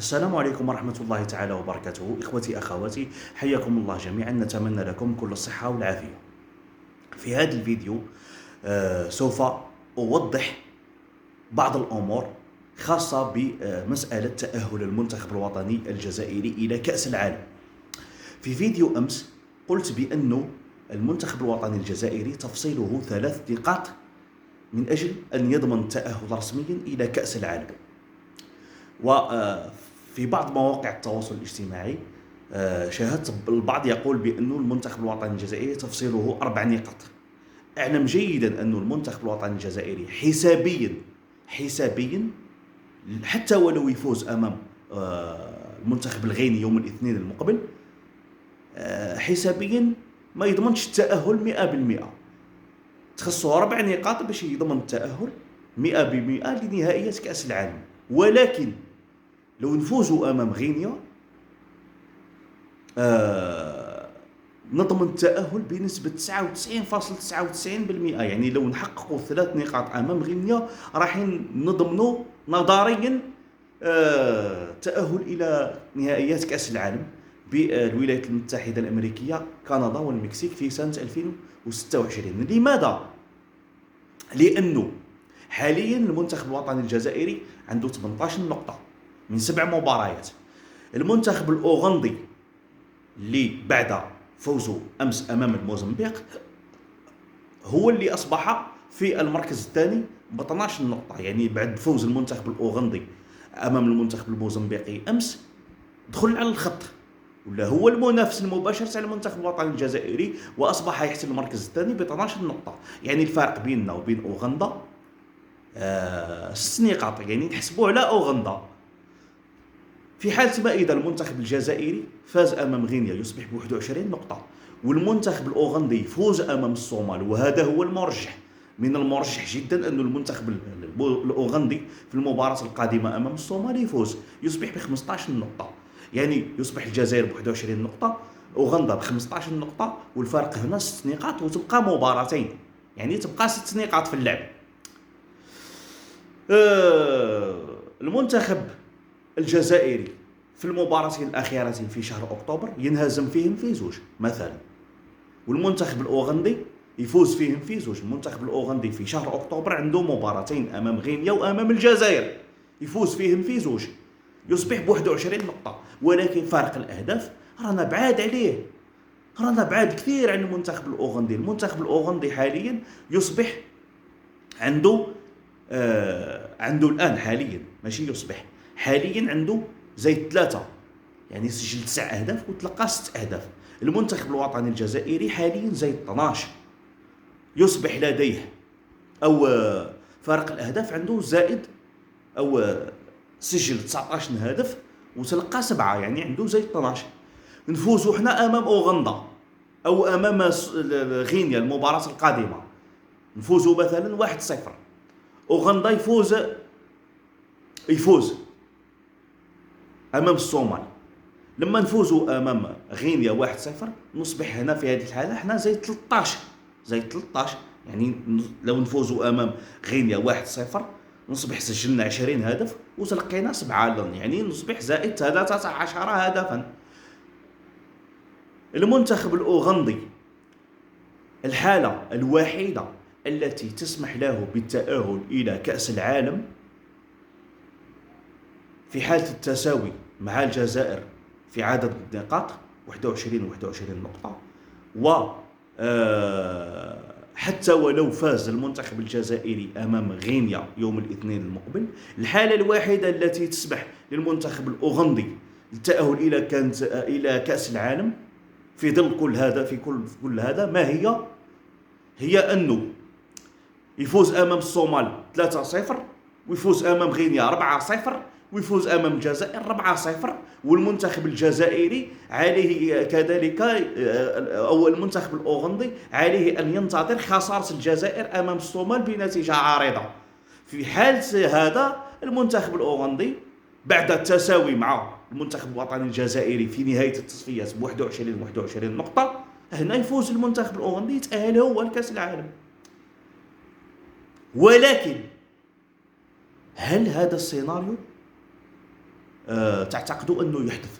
السلام عليكم ورحمة الله تعالى وبركاته. إخوتي أخواتي، حياكم الله جميعا. نتمنى لكم كل الصحة والعافية. في هذا الفيديو سوف أوضح بعض الأمور خاصة بمسألة تأهل المنتخب الوطني الجزائري إلى كأس العالم. في فيديو أمس قلت بأن المنتخب الوطني الجزائري تفصيله 3 نقاط من أجل أن يضمن التأهل رسميا إلى كأس العالم. وفي بعض مواقع التواصل الاجتماعي شاهدت البعض يقول بأن المنتخب الوطني الجزائري تفصيله 4 نقاط. أعلم جيدا أن المنتخب الوطني الجزائري حسابيا حتى ولو يفوز أمام المنتخب الغيني يوم الاثنين المقبل، حسابيا ما يضمنش التأهل 100%. تخصه 4 نقاط باش يضمن التأهل 100% لنهائيات كأس العالم. ولكن لو نفوزوا أمام غينيا نضمن التأهل بنسبة 99.99%. يعني لو نحققوا 3 نقاط أمام غينيا راح نضمنوا نظريا التأهل إلى نهائيات كأس العالم بالولايات المتحدة الأمريكية، كندا والمكسيك في سنة 2026. لماذا؟ لأنه حاليا المنتخب الوطني الجزائري عنده 18 نقطة من 7 مباريات. المنتخب الأوغندي اللي بعد فوزه أمس أمام الموزمبيق هو اللي أصبح في المركز الثاني ب 12 نقطة. يعني بعد فوز المنتخب الأوغندي أمام المنتخب الموزمبيقي أمس دخل على الخط، ولا هو المنافس المباشر على المنتخب الوطني الجزائري، وأصبح يحتل المركز الثاني ب 12 نقطة. يعني الفارق بيننا وبين أوغندا 6 نقاط، يعني نحسبوه على أوغندا. في حالة ما إذا المنتخب الجزائري فاز أمام غينيا يصبح ب 21 نقطة، والمنتخب الأوغندي يفوز أمام الصومال، وهذا هو المرجح. من المرجح جدا أن المنتخب الأوغندي في المباراة القادمة أمام الصومال يفوز يصبح ب 15 نقطة. يعني يصبح الجزائر ب 21 نقطة، أوغندا ب 15 نقطة، والفرق هنا 6 نقاط، وتبقى مباراتين، يعني تبقى 6 نقاط في اللعب. المنتخب الجزائري في المباراتين الأخيرتين في شهر أكتوبر ينهزم فيهم في 2 مثلا، والمنتخب الأوغندي يفوز فيهم في 2. المنتخب الأوغندي في شهر أكتوبر عنده مباراتين أمام غينيا وأمام الجزائر، يفوز فيهم في 2 يصبح ب 21 نقطة. ولكن فارق الأهداف رانا بعاد عليه، رانا بعاد كثير عن المنتخب الأوغندي. المنتخب الأوغندي حاليا يصبح عنده الآن حاليا ماشي يصبح، حاليا عنده زي 3، يعني سجل 9 أهداف وتلقى 6 أهداف. المنتخب الوطني الجزائري حاليا زي 12، يصبح لديه أو فارق الأهداف عنده زائد أو سجل 19 هدف وتلقى 7، يعني عنده زي 12. نفوزوا احنا أمام أوغندا أو أمام غينيا المباراة القادمة، نفوزوا مثلا 1-0، أوغندا يفوز أمام الصومال. لما نفوزوا أمام غينيا 1-0 نصبح هنا في هذه الحالة احنا زي 13. يعني لو نفوزوا أمام غينيا 1-0 نصبح سجلنا 20 هدف وتلقينا 7، يعني نصبح زائد 13 هدفا. المنتخب الأوغندي الحالة الوحيدة التي تسمح له بالتأهل إلى كأس العالم في حالة التساوي مع الجزائر في عدد النقاط 21 نقطة. و حتى ولو فاز المنتخب الجزائري أمام غينيا يوم الاثنين المقبل، الحالة الوحيدة التي تسمح للمنتخب الأوغندي التأهل إلى كأس العالم في ظل كل هذا ما هي أنه يفوز أمام الصومال 3-0، ويفوز أمام غينيا 4-0، ويفوز أمام الجزائر 4-0. والمنتخب الجزائري عليه كذلك أو المنتخب الأوغندي عليه أن ينتظر خسارة الجزائر أمام الصومال بنتيجة عارضة. في حال هذا المنتخب الأوغندي بعد التساوي مع المنتخب الوطني الجزائري في نهاية التصفيات ب 21 نقطة، هنا يفوز المنتخب الأوغندي يتأهل هو لكأس العالم. ولكن هل هذا السيناريو تعتقدوا انه يحدث؟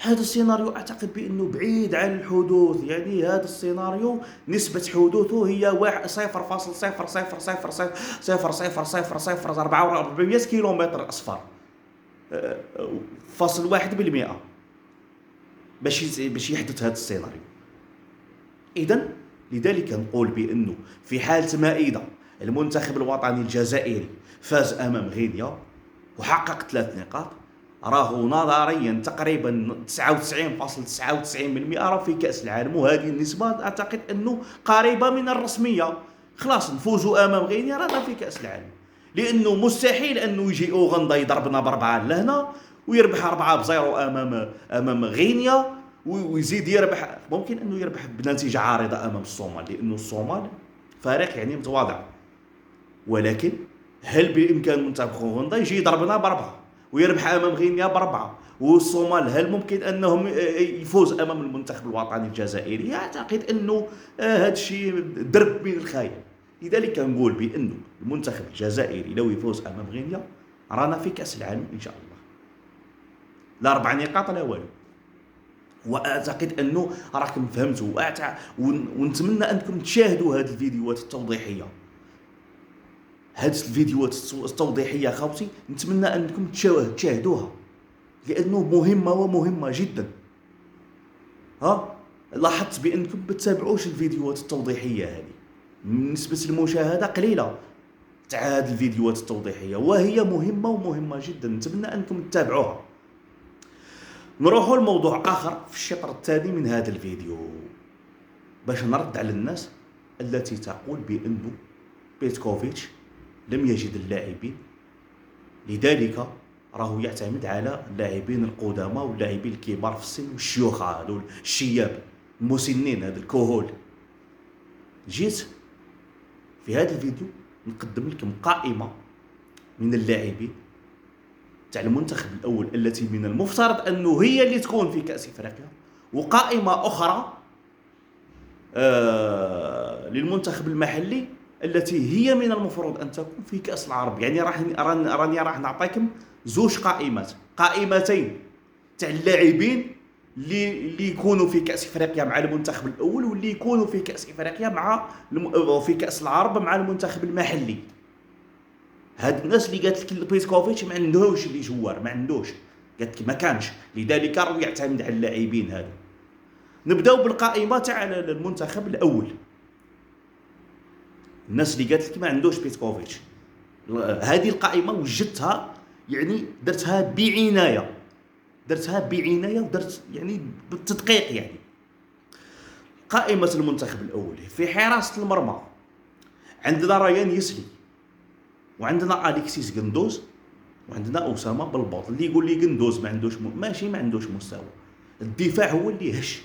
هذا السيناريو اعتقد بانه بعيد عن الحدوث. يعني هذا السيناريو نسبة حدوثه هي 0.00000000004 كيلومتر اصفر، فاصل 1% باش يحدث هذا السيناريو. اذا لذلك نقول بانه في حالة ما اذا المنتخب الوطني الجزائري فاز امام غينيا وحقق 3 نقاط، راه نظريا تقريبا 99.99% راه في كأس العالم، وهذه النسبة أعتقد أنه قريبة من الرسمية. خلاص نفوزوا أمام غينيا رانا في كأس العالم، لأنه مستحيل أنه يجي أوغندا يضربنا ب4 لهنا ويربح 4-0 أمام غينيا ويزيد يربح. ممكن أنه يربح بنتيجة عارضة أمام الصومال، لأنه الصومال فريق يعني متواضع، ولكن هل بإمكان منتخب أوغندا يجي يضربنا ب4 ويربح امام غينيا ب4؟ والصومال هل ممكن انهم يفوز امام المنتخب الوطني الجزائري؟ اعتقد انه هذا الشيء درب من الخيال. لذلك نقول بانه المنتخب الجزائري لو يفوز امام غينيا رانا في كاس العالم ان شاء الله، لا 4 نقاط لا والو. واعتقد انه راكم فهمتوا، ونتمنى انكم تشاهدوا هذه الفيديوهات التوضيحيه. هذه الفيديوهات التوضيحيه خوتي نتمنى انكم تشاهدوها، لانه مهمه ومهمه جدا. لاحظت بانكم بتتابعوش الفيديوهات التوضيحيه هذه، نسبه المشاهده قليله تاع هذه الفيديوهات التوضيحيه، وهي مهمه ومهمه جدا، نتمنى انكم تتابعوها. نروحوا لموضوع اخر في الشطر الثاني من هذا الفيديو، باش نرد على الناس التي تقول بانه بيتكوفيتش لم يجد اللاعبين، لذلك راهو يعتمد على اللاعبين القدامى واللاعبين الكبار في السن والشيوخ، هذول الشياب المسنين، هذا الكهول. جيت في هذا الفيديو نقدم لكم قائمة من اللاعبين تاع المنتخب الأول التي من المفترض أنه هي اللي تكون في كأس إفريقيا، وقائمة أخرى للمنتخب المحلي التي هي من المفروض ان تكون في كأس العرب. يعني راح نعطيكم 2 قائمات، قائمتين تاع اللاعبين اللي يكونوا في كأس افريقيا مع المنتخب الاول، واللي يكونوا في كأس افريقيا مع في كأس العرب مع المنتخب المحلي. هاد الناس اللي قالت لك بيتكوفيتش ما عندوش اللي جوار، ما عندوش، قالت لك ما كانش، لذلك راه يعتمد على اللاعبين هذا. نبداو بالقائمه تاع المنتخب الاول. الناس اللي قالت لك ما عندوش بيتكوفيتش، هذه القائمه وجدتها، يعني درتها بعنايه ودرت يعني بالتدقيق. يعني قائمه المنتخب الاول في حراسه المرمى عندنا ريان يسلي، وعندنا اليكسيس غندوز، وعندنا اسامه بالبوط. اللي يقول لي غندوز ما عندوش مستوى. الدفاع هو اللي هش،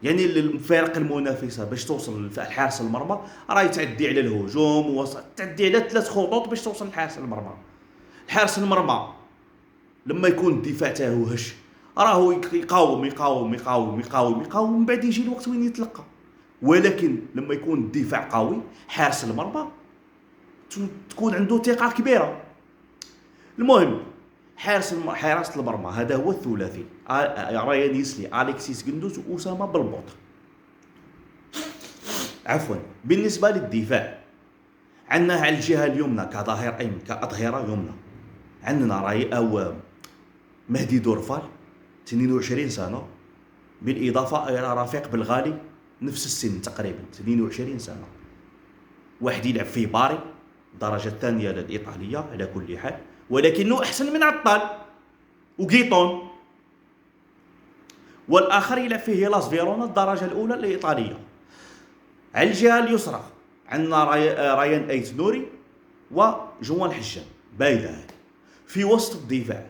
يعني الفرق المنافسه باش توصل لحارس المرمى راه تعدي على الهجوم تعدي على 3 خطوط باش توصل لحارس المرمى. حارس المرمى لما يكون الدفاع تاعو هش راهو يقاوم يقاوم يقاوم يقاوم يقاوم، من بعد يجي الوقت وين يتلقى. ولكن لما يكون الدفاع قوي حارس المرمى تكون عنده ثقه كبيره. المهم حراسه المرمى هذا هو الثلاثي، ريان يسلي، اليكسيس غندوز، واسامه بالبوط. عفوا. بالنسبه للدفاع عندنا على الجهه اليمنى كظهير ايمن كاظهره يمنى عندنا او مهدي دورفال 22 سنه، بالاضافه الى رفيق بالغالي نفس السن تقريبا 22 سنه، واحد يلعب في باري الدرجه الثانيه الايطاليه على كل حال، ولكنه احسن من عطال وغيطون، والاخر يلعب في هيلاس فيرونا الدرجه الاولى الايطاليه. على الجهه اليسرى عندنا ريان ايت نوري وجوان حجان بايده هذه. في وسط الدفاع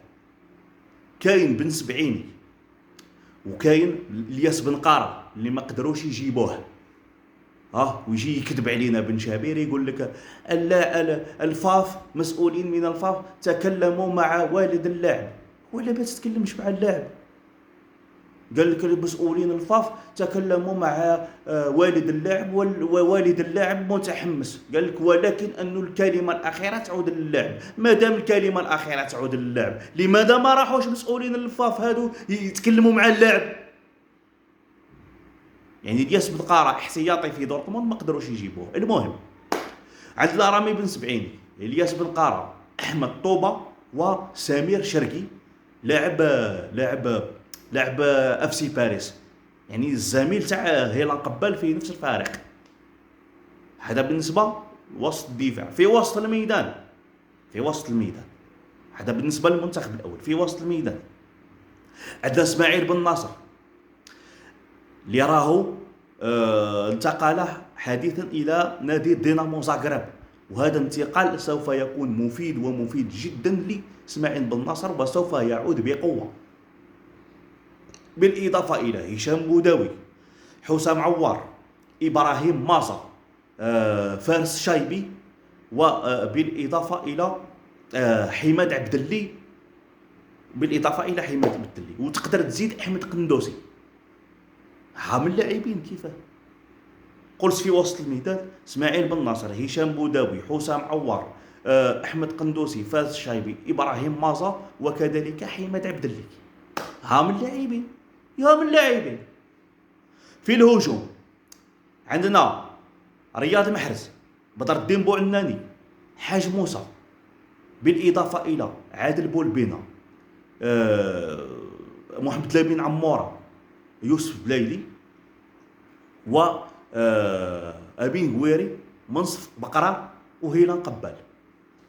كاين بن سبعيني وكاين الياس بن قارة اللي ما قدروش يجيبوه، ويجي يكذب علينا بن شابير يقول لك الفاف مسؤولين من الفاف تكلموا مع والد اللاعب، ولا ما تتكلمش مع اللاعب. قال لك المسؤولين الفاف تكلموا مع والد اللاعب ووالد اللاعب متحمس. قال لك ولكن أن الكلمة الأخيرة تعود للاعب. ما دام الكلمة الأخيرة تعود للاعب، لماذا ما راحوش مسؤولين الفاف هادو يتكلموا مع اللاعب؟ يعني الياس بالقارة احتياطي في دورتموند ما قدروش يجيبوه. المهم عندنا رامي بن سبعيني، الياس بالقارة، أحمد طوبة، وسمير شرقي لاعب اف سي باريس، يعني الزميل تاع هيلان قبال في نفس الفريق. هذا بالنسبه وسط الدفاع. في وسط الميدان هذا بالنسبه للمنتخب الاول. في وسط الميدان عندنا اسماعيل بن ناصر اللي راهو انتقل حديثا الى نادي دينامو زاغرب، وهذا انتقال سوف يكون مفيد جدا لاسماعيل بن ناصر وسوف يعود بقوه. بالاضافه الى هشام بوداوي، حسام عوار، ابراهيم مازا، فارس شايبي، وبالاضافه الى حماد عبد اللي، وتقدر تزيد احمد قندوسي. ها من اللاعبين كيفاه قلت في وسط الميدان: اسماعيل بن ناصر، هشام بوداوي، حسام عوار، احمد قندوسي، فارس شايبي، ابراهيم مازا، وكذلك حماد عبد اللي. ها من اللاعبين. في الهجوم عندنا رياض محرز، بدر الدين بوعناني، حاج موسى، بالاضافه الى عادل بولبينا، محمد لامين عموره، يوسف بلايلي، و امين غويري، منصف بقره، وهيلان قبال.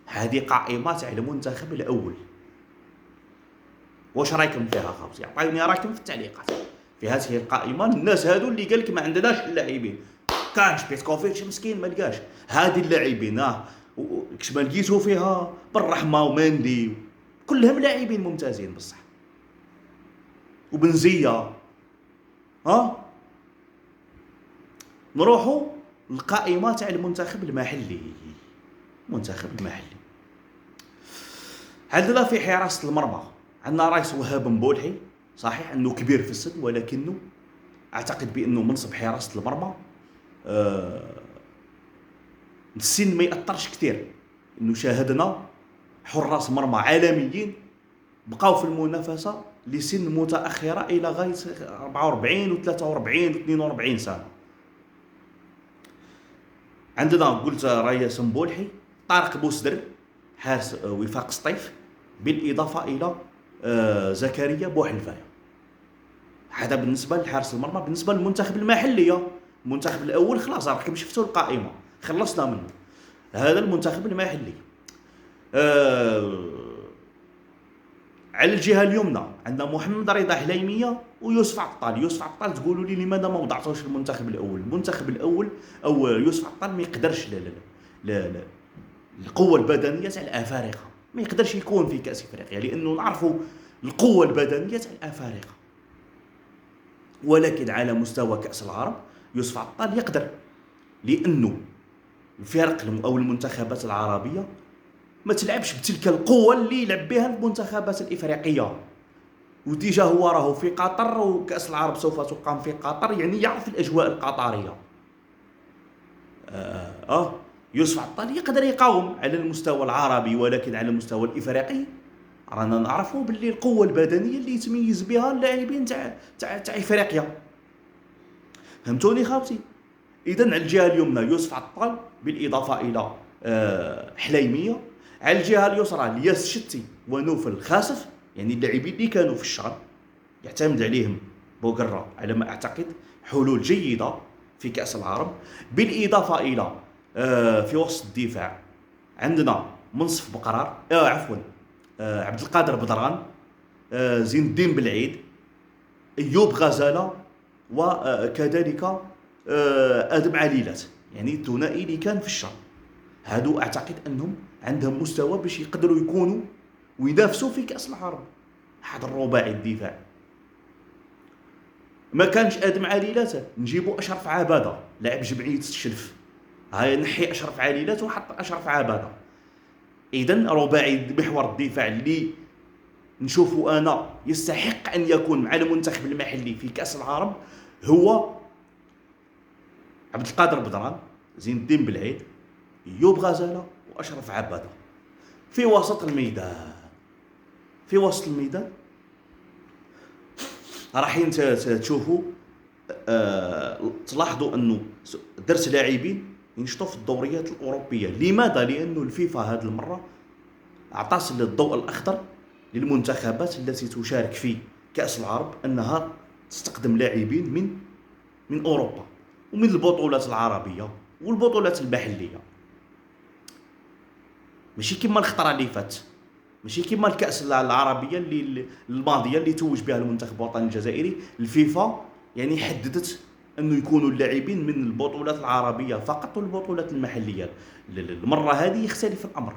هذه قائمه تاع المنتخب الاول. واش رايكم فيها خاوتي؟ عطيوني رايكم في التعليقات في هذه القائمه. الناس هادو اللي قال لك ما عندناش اللاعبين، كانش بيتكوفيتش مسكين ما لقاش هذه اللاعبين. كش ما لقيتو فيها بالرحمه وماندي، كلهم لاعبين ممتازين بصح، وبنزيه. نروحوا للقائمه تاع المنتخب المحلي. عندنا في حراسه المرمى عندنا رايس وهاب مبولحي. صحيح انه كبير في السن، ولكنه اعتقد بانه منصب حراسه المرمى السن ما ياثرش كثير. انه شاهدنا حراس مرمى عالميين بقاو في المنافسه لسن متاخره الى غايه 44 و 43 و 42 سنه. عندنا قلت رايس مبولحي، طارق بوسدر حارس وفاق سطيف، بالاضافه الى زكريا بوحلفايه. هذا بالنسبه لحارس المرمى. بالنسبه للمنتخب المحلي، المنتخب الاول خلاص راكم شفتوا القائمه، خلصنا منه. هذا المنتخب المحلي. على الجهه اليمنى عندنا محمد رضا حليميه ويوسف عطال. تقولوا لي لماذا ما وضعتوش المنتخب الاول؟ او يوسف عطال ما يقدرش لا القوه البدنيه تاع الافارقه، ما يقدرش يكون في كاس افريقيا، لانه نعرفوا القوه البدنيه تاع الافارقه. ولكن على مستوى كاس العرب يوسف عطال يقدر، لانه الفرق او المنتخبات العربيه ما تلعبش بتلك القوه اللي يلعب بها المنتخبات الافريقيه. وديجا هو راهو في قطر، وكاس العرب سوف تقام في قطر، يعني يعرف الاجواء القطريه. يوسف عطال يقدر يقاوم على المستوى العربي، ولكن على المستوى الافريقي رانا نعرفوا باللي القوه البدنيه اللي يتميز بها اللاعبين تاع افريقيا. فهمتوني خاوتي؟ اذا على الجهه اليمنى يوسف عطال بالاضافه الى حليميه. على الجهه اليسرى الياس شتي ونوفل خاسف، يعني اللاعبين اللي كانوا في الشغل يعتمد عليهم بوغرا على ما اعتقد حلول جيده في كاس العرب. بالاضافه الى في وسط الدفاع عندنا منصف بقرار، عبد القادر بدران، زين الدين بالعيد، ايوب غزاله، وكذلك ادم عليلات، يعني الثنائي اللي كان في الشر. هادو اعتقد انهم عندهم مستوى باش يقدروا يكونوا وينافسوا في كاس العرب. هذا الرباعي الدفاع. ما كانش ادم عليلات، نجيبوا اشرف عباده لاعب جمعيه الشلف. هاي نحي اشرف عليلات وحط اشرف عباده. اذا رباعي محور الدفاع اللي نشوفوا انا يستحق ان يكون مع المنتخب المحلي في كاس العالم هو عبد القادر بدران، زين الدين بالعيد، ايوب غزاله، واشرف عباده. في وسط الميدان، في وسط الميدان راحين تشوفوا تلاحظوا انه درس لاعبين ينشطوا في الدوريات الاوروبيه. لماذا؟ لانه الفيفا هذه المره اعطت الضوء الاخضر للمنتخبات التي تشارك في كاس العرب انها تستخدم لاعبين من اوروبا ومن البطولات العربيه والبطولات المحليه، ماشي كما الخطره اللي فات، ماشي كما الكاس العربيه اللي الماضيه اللي توج بها المنتخب الوطني الجزائري. الفيفا يعني حددت انه يكونوا اللاعبين من البطولات العربيه فقط والبطولات المحليه. المره هذه يختلف الامر،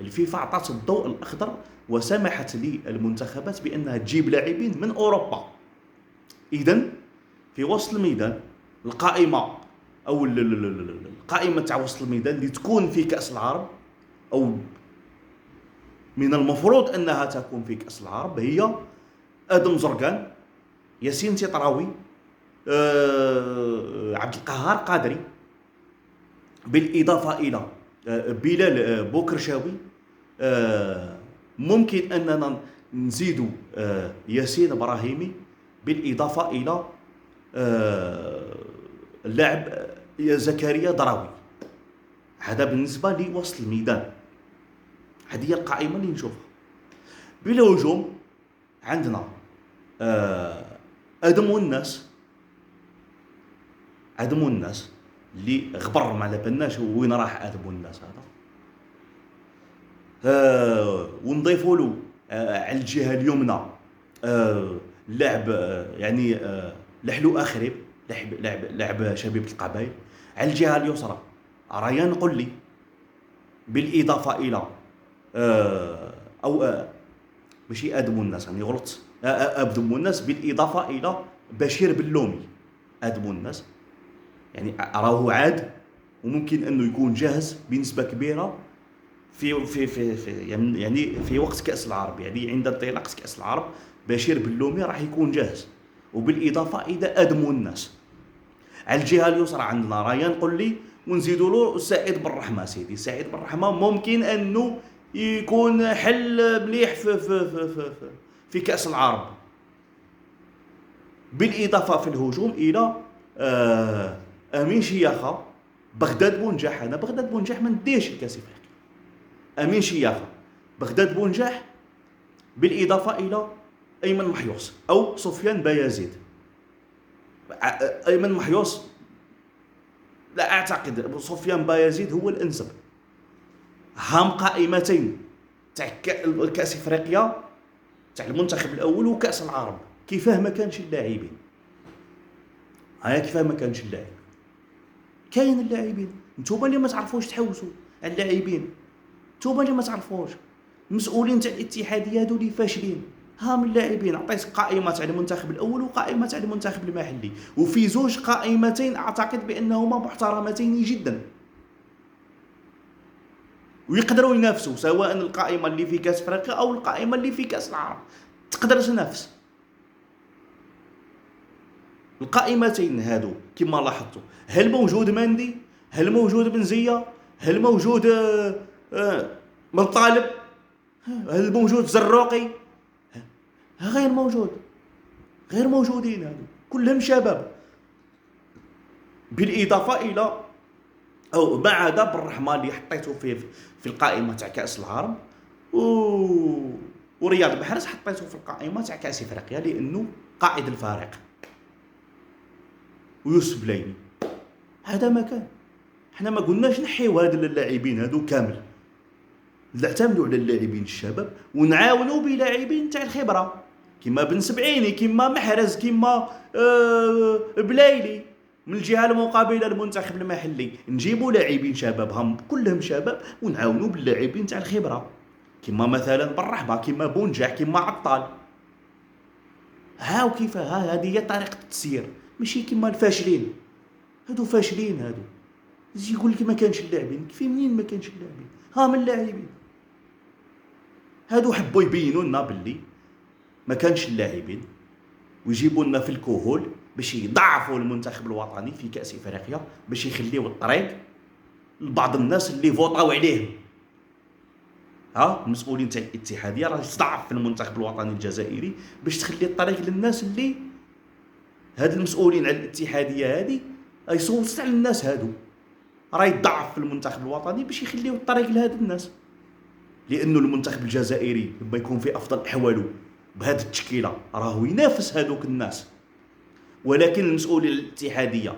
الفيفا اعطت الضوء الاخضر وسمحت للمنتخبات بانها تجيب لاعبين من اوروبا. اذا في وسط الميدان القائمه او القائمه تاع وسط الميدان اللي تكون في كاس العرب او من المفروض انها تكون في كاس العرب هي ادم زرقان، ياسين تيطراوي، عبد القهار قادري، بالاضافه الى بلال بوكرشاوي. ممكن اننا نزيدوا ياسين ابراهيمي، بالاضافه الى اللاعب زكريا دراوي. هذا بالنسبه لوسط الميدان، هذه هي القائمه اللي نشوفها. بالهجوم عندنا ادم والناس اللي غبر ما على بالناش وين راح ادم والناس هذا. ونضيفوا له على الجهه اليمنى لاعب يعني لحلو اخرب، لاعب شبيبه القبائل. على الجهه اليسرى ريان قلي، بالاضافه الى او ماشي ادم والناس، راني غلطت، ادم والناس بالاضافه الى بشير بلومي. ادم والناس يعني راهو عاد وممكن انه يكون جاهز بنسبه كبيره في يعني في وقت كاس العرب، يعني عند انطلاق كاس العرب بشير بلومي راح يكون جاهز. وبالاضافه الى ادم والناس. على الجهه اليسرى عندنا ريان قلي، ونزيدوا له سعيد بن رحمه. سيدي سعيد بن رحمه ممكن انه يكون حل مليح في كاس العرب. بالاضافه في الهجوم الى امين شياخه، بغداد بونجاح. انا بغداد بونجاح ما نديش الكاس افريقيا. امين شياخه، بغداد بونجاح، بالاضافه الى ايمن محيوص او سفيان بايزيد. ايمن محيوص لا اعتقد، سفيان بايزيد هو الانسب. هام قائمتين تاع كاس افريقيا تاع المنتخب الاول وكاس العرب، كيفاه ما كانش اللاعبين. هيا كيفاه ما كانش اللاعب، كاين اللاعبين. نتوما اللي ما تعرفوش تحوسوا على اللاعبين، نتوما اللي ما تعرفوش. المسؤولين تاع الاتحاديه هادو اللي فاشلين. ها من اللاعبين عطيت قائمه تاع المنتخب الاول وقائمه تاع المنتخب المحلي، وفي زوج قائمتين اعتقد بانهما محترمتين جدا ويقدروا ينافسوا، سواء القائمه اللي في كاس افريقيا او القائمه اللي في كاس العرب تقدر تنافس. القائمتين هادو كما لاحظتوا، هل موجود مندي، هل موجود بنزيه، هل موجود من طالب، هل موجود زروقي، غير موجود، غير موجودين. هادو كلهم شباب. بالاضافه الى او ما عدا بالرحمه اللي حطيته في القائمه تاع كاس العرب، ورياض محرز حطيته في القائمه تاع كاس افريقيا لانه قائد الفريق، ويوسف بلايني. هذا ما كان. حنا ما قلناش نحيو هاد اللاعبين هادو كامل، نعتمدوا على اللاعبين الشباب ونعاونوا بلاعبين تاع الخبره كما بن سبعيني، كما محرز، كما بلايلي. من الجهه المقابله المنتخب المحلي نجيبوا لاعبين شباب، هم كلهم شباب، ونعاونوا باللاعبين تاع الخبره كما مثلا بالرحمه، كما بونجاح، كما عطال. هاو كيف هذه هي طريقه التسيير، ماشي كما الفاشلين. هادو فاشلين، هادو يقول لك ما كانش اللاعبين. كيف منين ما كانش اللاعبين؟ ها من اللاعبين هادو حبوا يبينوا لنا باللي ما كانش اللاعبين، ويجيبوا لنا في الكهول باش يضعفوا المنتخب الوطني في كاس افريقيا، باش يخليوا الطريق لبعض الناس اللي فوطاو عليهم. المسؤولين تاع الاتحاديه راه تضعف في المنتخب الوطني الجزائري باش تخلي الطريق للناس اللي هاد المسؤولين على الاتحاديه هادي يصوتوا على الناس هادو، راه يضعف في المنتخب الوطني باش يخليو الطريق لهاد الناس. لانه المنتخب الجزائري لما يكون في افضل احواله بهذه التشكيله راهو ينافس هذوك الناس، ولكن المسؤولين الاتحاديه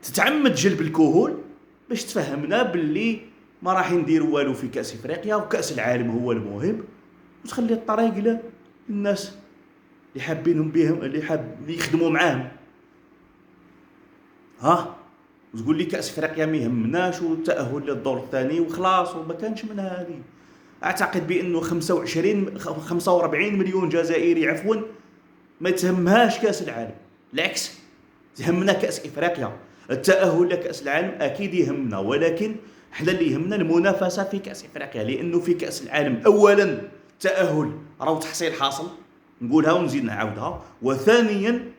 تتعمد جلب الكهول باش تفهمنا باللي ما راح نديروا والو في كاس افريقيا وكاس العالم هو المهم، وتخلي الطريق للناس اللي حابينهم بهم، اللي حاب يخدموا معاهم. وتقول لي كاس افريقيا ما يهمناش والتاهل للدور الثاني وخلاص وما كانش من هذه. اعتقد بانه 45 مليون جزائري ما تهمهاش كاس العالم، بالعكس تهمنا كاس افريقيا. التاهل لكاس العالم اكيد يهمنا، ولكن احنا اللي يهمنا المنافسه في كاس افريقيا، لانه في كاس العالم اولا التاهل راهو تحصيل حاصل، نقولها ونزيد نعاودها. وثانيا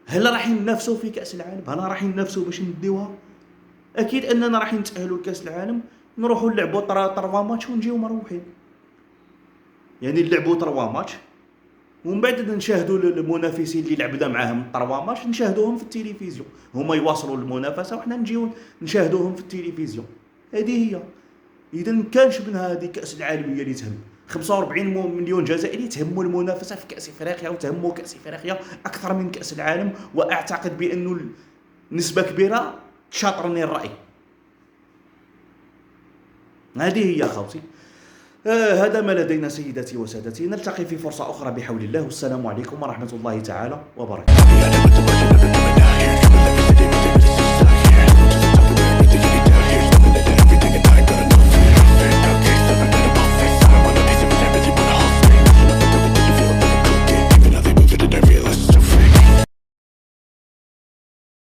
هل راح ننافسوا في كاس العالم؟ هل راح ننافسوا باش نديوها؟ اكيد اننا راح نتاهلوا لكاس العالم، نروحوا نلعبوا 3 ماتش ونجيو مروحين. يعني نلعبوا 3 ماتش ومن بعد نشاهدوا المنافسين اللي لعبنا معاهم 3 ماتش، نشاهدوهم في التلفزيون، هما يواصلوا المنافسه وحنا نجيو نشاهدوهم في التلفزيون. هذه هي. اذا كانش من هذه كاس العالم هي اللي تهم. 45 مليون جزائري تهموا المنافسه في كاس افريقيا، وتهموا كاس افريقيا اكثر من كاس العالم. واعتقد بانه نسبه كبيره تشاطرني الراي. هذه هي خوتي. هذا ما لدينا سيداتي وسادتي، نلتقي في فرصة أخرى بحول الله، والسلام عليكم ورحمة الله تعالى وبركاته.